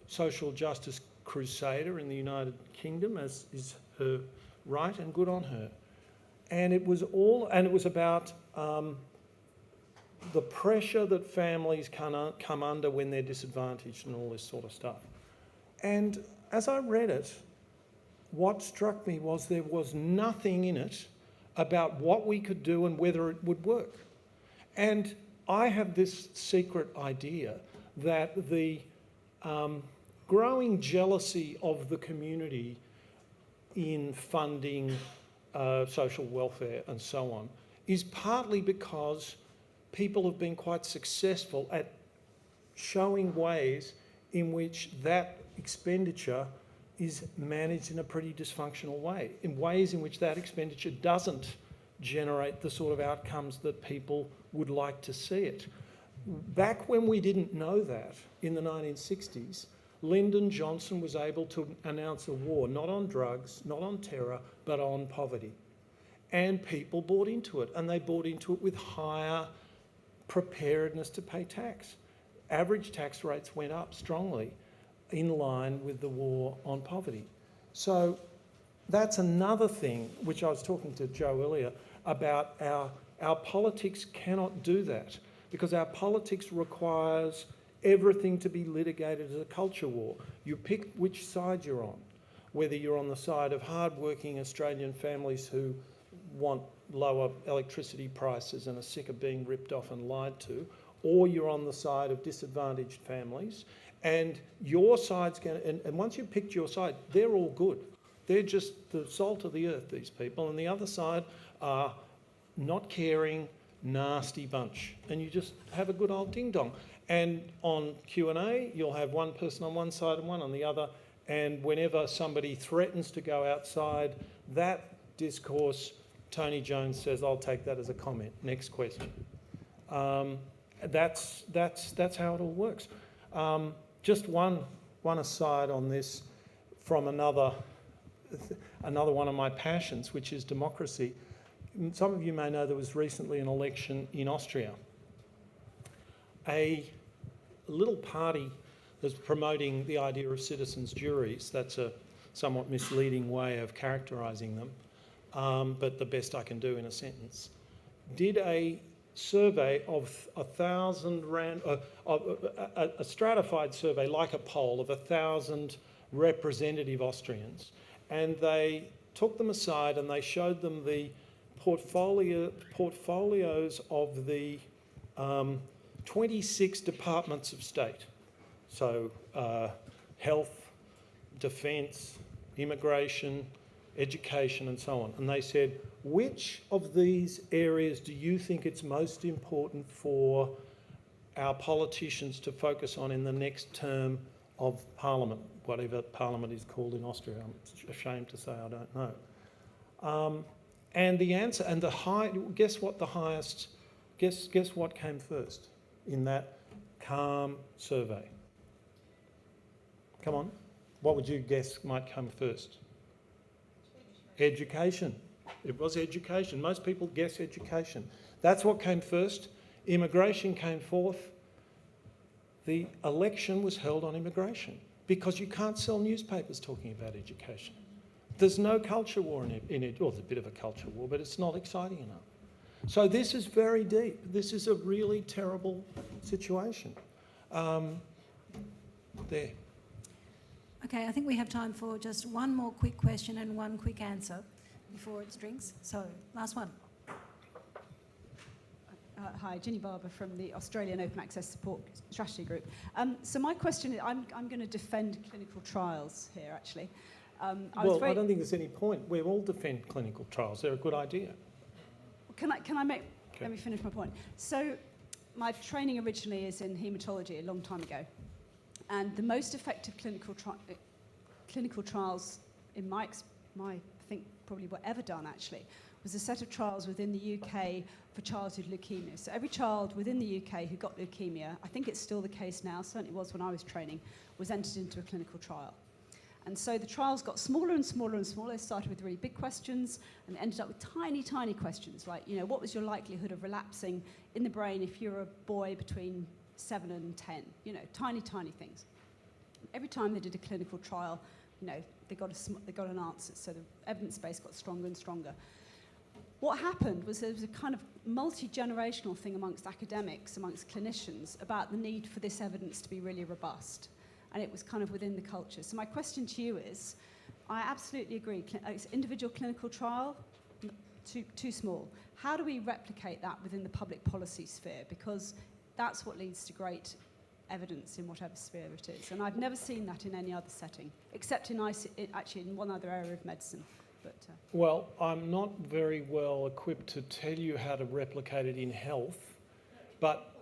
social justice crusader in the United Kingdom, as is her right, and good on her. And it was about the pressure that families come under when they're disadvantaged and all this sort of stuff. And as I read it, what struck me was there was nothing in it about what we could do and whether it would work. And I have this secret idea that the growing jealousy of the community in funding social welfare and so on is partly because people have been quite successful at showing ways in which that expenditure is managed in a pretty dysfunctional way, in ways in which that expenditure doesn't generate the sort of outcomes that people would like to see it. Back when we didn't know that, in the 1960s, Lyndon Johnson was able to announce a war, not on drugs, not on terror, but on poverty. And people bought into it, and they bought into it with higher preparedness to pay tax. Average tax rates went up strongly in line with the war on poverty. So that's another thing, which I was talking to Joe earlier, about our politics cannot do that, because our politics requires everything to be litigated as a culture war. You pick which side you're on, whether you're on the side of hard-working Australian families who want lower electricity prices and are sick of being ripped off and lied to, or you're on the side of disadvantaged families, and your side's going to... And once you've picked your side, they're all good. They're just the salt of the earth, these people, and the other side are not caring, nasty bunch, and you just have a good old ding-dong. And on Q&A, you'll have one person on one side and one on the other, and whenever somebody threatens to go outside that discourse, Tony Jones says, "I'll take that as a comment. Next question." That's how it all works. Just one aside on this from another one of my passions, which is democracy. Some of you may know there was recently an election in Austria. A little party that's promoting the idea of citizens' juries, that's a somewhat misleading way of characterising them, but the best I can do in a sentence, did a survey of 1,000 a stratified survey, like a poll, of 1,000 representative Austrians, and they took them aside and they showed them the portfolios of the 26 departments of state. So health, defence, immigration, education and so on. And they said, which of these areas do you think it's most important for our politicians to focus on in the next term of Parliament, whatever Parliament is called in Austria? I'm ashamed to say I don't know. And the answer, and guess what came first in that calm survey? Come on, what would you guess might come first? Education. It was education. Most people guess education. That's what came first. Immigration came fourth. The election was held on immigration because you can't sell newspapers talking about education. There's no culture war in it. Well, there's a bit of a culture war, but it's not exciting enough. So this is very deep. This is a really terrible situation. There. Okay, I think we have time for just one more quick question and one quick answer before it's drinks. So, last one. Hi, Ginny Barber from the Australian Open Access Support Strategy Group. So my question is, I'm going to defend clinical trials here, actually. I don't think there's any point. We all defend clinical trials. They're a good idea. Can I make... Okay. Let me finish my point. So my training originally is in haematology a long time ago. And the most effective clinical trials, in my I think probably were ever done actually, was a set of trials within the UK for childhood leukemia. So every child within the UK who got leukemia, I think it's still the case now, certainly was when I was training, was entered into a clinical trial. And so the trials got smaller and smaller and smaller. They started with really big questions and ended up with tiny, tiny questions like, what was your likelihood of relapsing in the brain if you're a boy between 7 and 10? Tiny, tiny things. Every time they did a clinical trial, they got an answer. So the evidence base got stronger and stronger. What happened was there was a kind of multi-generational thing amongst academics, amongst clinicians, about the need for this evidence to be really robust. And it was kind of within the culture. So my question to you is, I absolutely agree, it's individual clinical trial, too small. How do we replicate that within the public policy sphere? Because that's what leads to great evidence in whatever sphere it is. And I've never seen that in any other setting, except actually in one other area of medicine. But, Well, I'm not very well equipped to tell you how to replicate it in health, but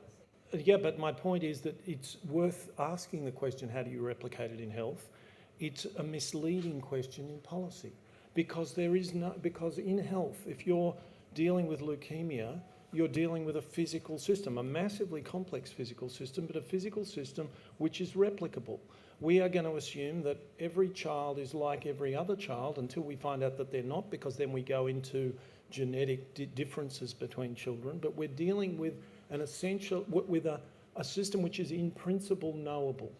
my point is that it's worth asking the question, how do you replicate it in health? It's a misleading question in policy, because in health, if you're dealing with leukemia, you're dealing with a physical system, a massively complex physical system, but a physical system which is replicable. We are going to assume that every child is like every other child until we find out that they're not, because then we go into genetic differences between children. But we're dealing with a system which is in principle knowable.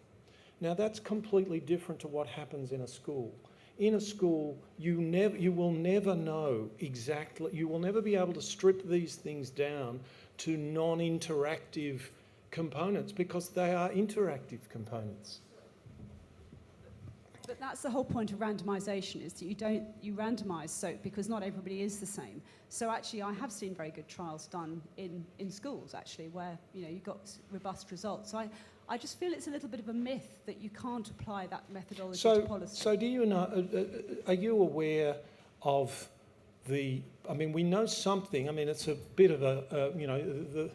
Now that's completely different to what happens in a school. in a school, you will never know exactly, you will never be able to strip these things down to non-interactive components, because they are interactive components. But that's the whole point of randomisation, is that you randomise so because not everybody is the same. So actually I have seen very good trials done in schools actually where you've got robust results. So I just feel it's a little bit of a myth that you can't apply that methodology to policy. So do you know, are you aware of we know something, it's a bit of the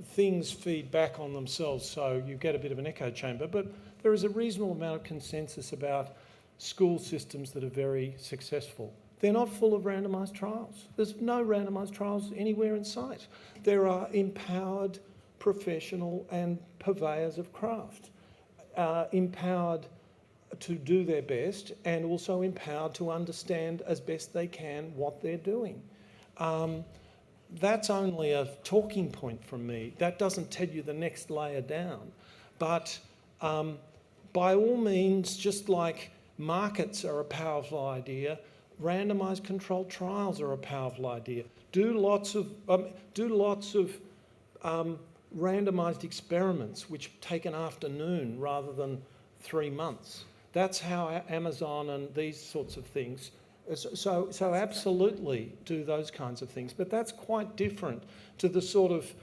things feed back on themselves, so you get a bit of an echo chamber, but there is a reasonable amount of consensus about school systems that are very successful. They're not full of randomised trials. There's no randomised trials anywhere in sight. There are empowered professional and purveyors of craft, empowered to do their best and also empowered to understand as best they can what they're doing. That's only a talking point from me. That doesn't tell you the next layer down. But by all means, just like markets are a powerful idea, randomised controlled trials are a powerful idea. Do lots of randomised experiments which take an afternoon rather than 3 months. That's how Amazon and these sorts of things. So absolutely do those kinds of things, but that's quite different to the sort of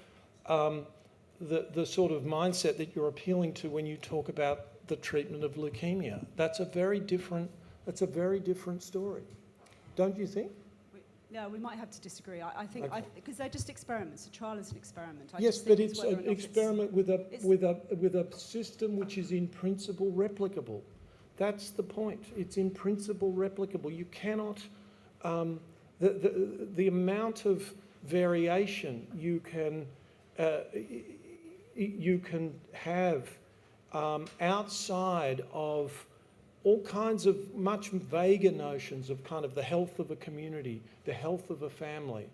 the sort of mindset that you're appealing to when you talk about the treatment of leukemia. That's a very different story, don't you think? No, we might have to disagree. I think Okay. because they're just experiments. A trial is an experiment. Yes, but it's an experiment with a system which is in principle replicable. That's the point. It's in principle replicable. You cannot, the amount of variation you can have outside of all kinds of much vaguer notions of kind of the health of a community, the health of a family.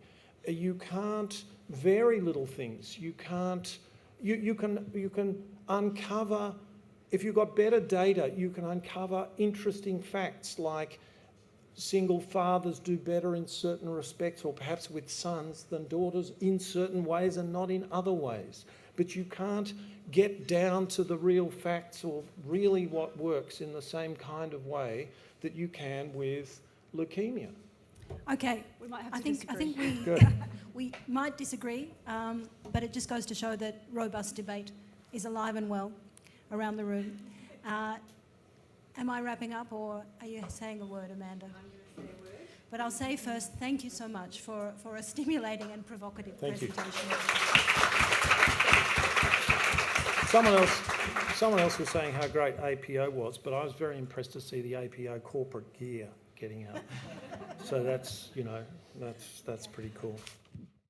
You can't vary little things. You can't. You can uncover. If you've got better data, you can uncover interesting facts like single fathers do better in certain respects, or perhaps with sons, than daughters in certain ways and not in other ways. But you can't get down to the real facts or really what works in the same kind of way that you can with leukemia. Okay, We might have I to think disagree. we we might disagree, but it just goes to show that robust debate is alive and well around the room. Am I wrapping up, or are you saying a word, Amanda? I'm going to say a word. But I'll say first, thank you so much for a stimulating and provocative Thank you. presentation. Someone else was saying how great APO was, but I was very impressed to see the APO corporate gear getting out. So that's pretty cool.